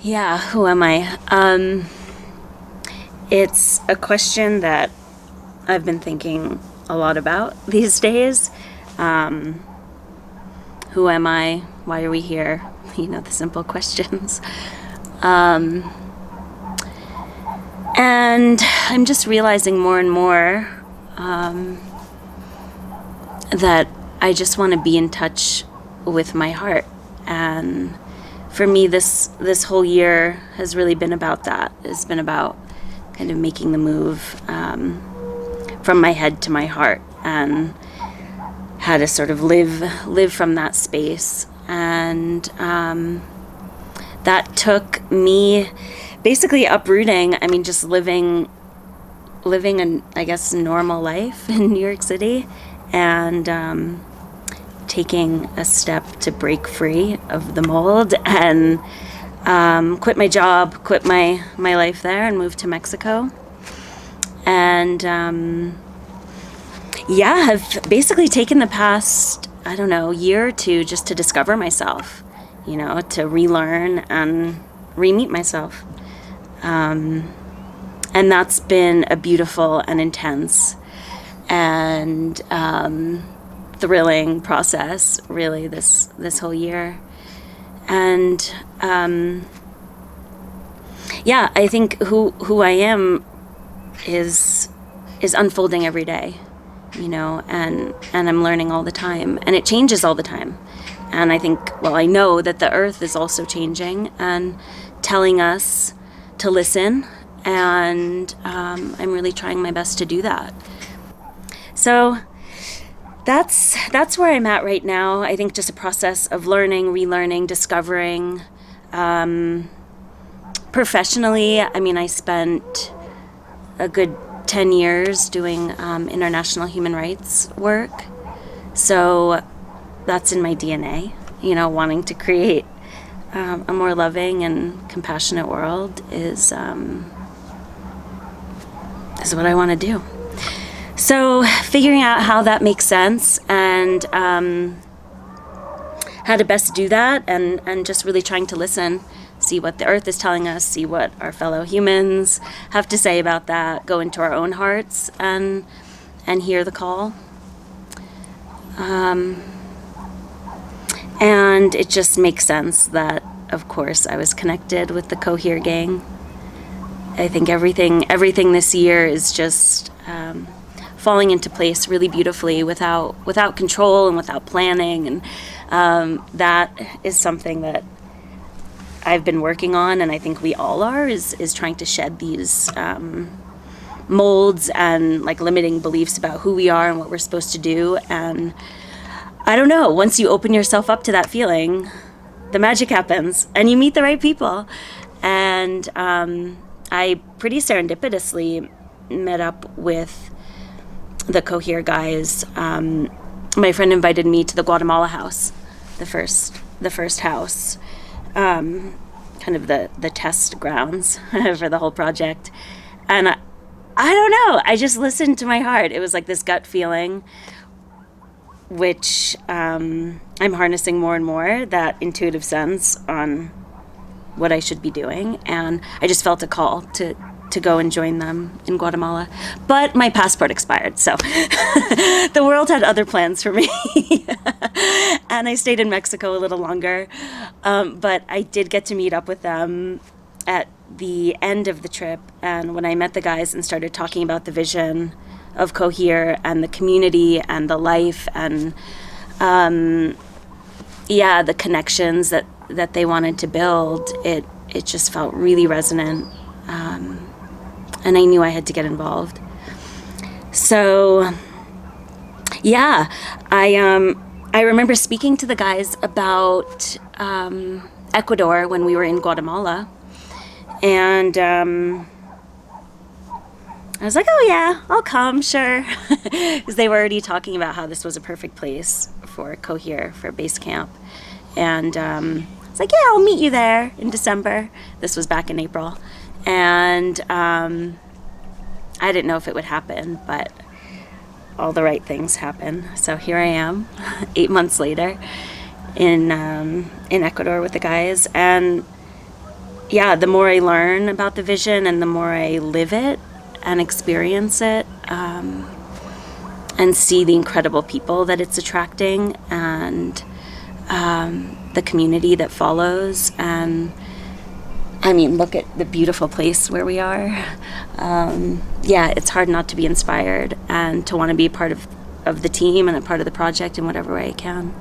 Yeah, who am I? It's a question that I've been thinking a lot about these days. Who am I? Why are we here? The simple questions. And I'm just realizing more and more that I just want to be in touch with my heart. And for me, this whole year has really been about that. It's been about kind of making the move from my head to my heart, and how to sort of live from that space. And that took me basically uprooting. I mean, just living a, I guess, normal life in New York City, and taking a step to break free of the mold and quit my job, quit my life there, and move to Mexico. And have basically taken the past, I don't know, year or two just to discover myself, to relearn and re-meet myself. And that's been a beautiful and intense and thrilling process, really, this whole year. And I think who I am is unfolding every day, and I'm learning all the time, and it changes all the time. And I know that the earth is also changing and telling us to listen, and I'm really trying my best to do that. So that's where I'm at right now. I think just a process of learning, relearning, discovering. Professionally, I spent a good 10 years doing international human rights work. So that's in my DNA, wanting to create a more loving and compassionate world is what I want to do. So figuring out how that makes sense, and how to best do that, and just really trying to listen, see what the earth is telling us, see what our fellow humans have to say about that, go into our own hearts and hear the call. And it just makes sense that, of course, I was connected with the Cohere gang. I think everything this year is just falling into place really beautifully, without control and without planning. And that is something that I've been working on, and I think we all are, is trying to shed these molds and limiting beliefs about who we are and what we're supposed to do. And I don't know, once you open yourself up to that feeling, the magic happens and you meet the right people. And I pretty serendipitously met up with the Cohere guys. My friend invited me to the Guatemala house, the first house, kind of the test grounds for the whole project. And I don't know, I just listened to my heart. It was like this gut feeling, which I'm harnessing more and more, that intuitive sense on what I should be doing. And I just felt a call to go and join them in Guatemala. But my passport expired, so the world had other plans for me. And I stayed in Mexico a little longer. But I did get to meet up with them at the end of the trip. And when I met the guys and started talking about the vision of Cohere and the community and the life and the connections that they wanted to build, it just felt really resonant. And I knew I had to get involved. So, I remember speaking to the guys about Ecuador when we were in Guatemala. And I was like, oh yeah, I'll come, sure. Because they were already talking about how this was a perfect place for Cohere, for base camp. And I was like, yeah, I'll meet you there in December. This was back in April. And I didn't know if it would happen, but all the right things happen. So here I am, 8 months later, in Ecuador with the guys. And yeah, the more I learn about the vision and the more I live it and experience it, and see the incredible people that it's attracting, and the community that follows. And I mean, look at the beautiful place where we are. Yeah, it's hard not to be inspired and to want to be a part of the team and a part of the project in whatever way I can.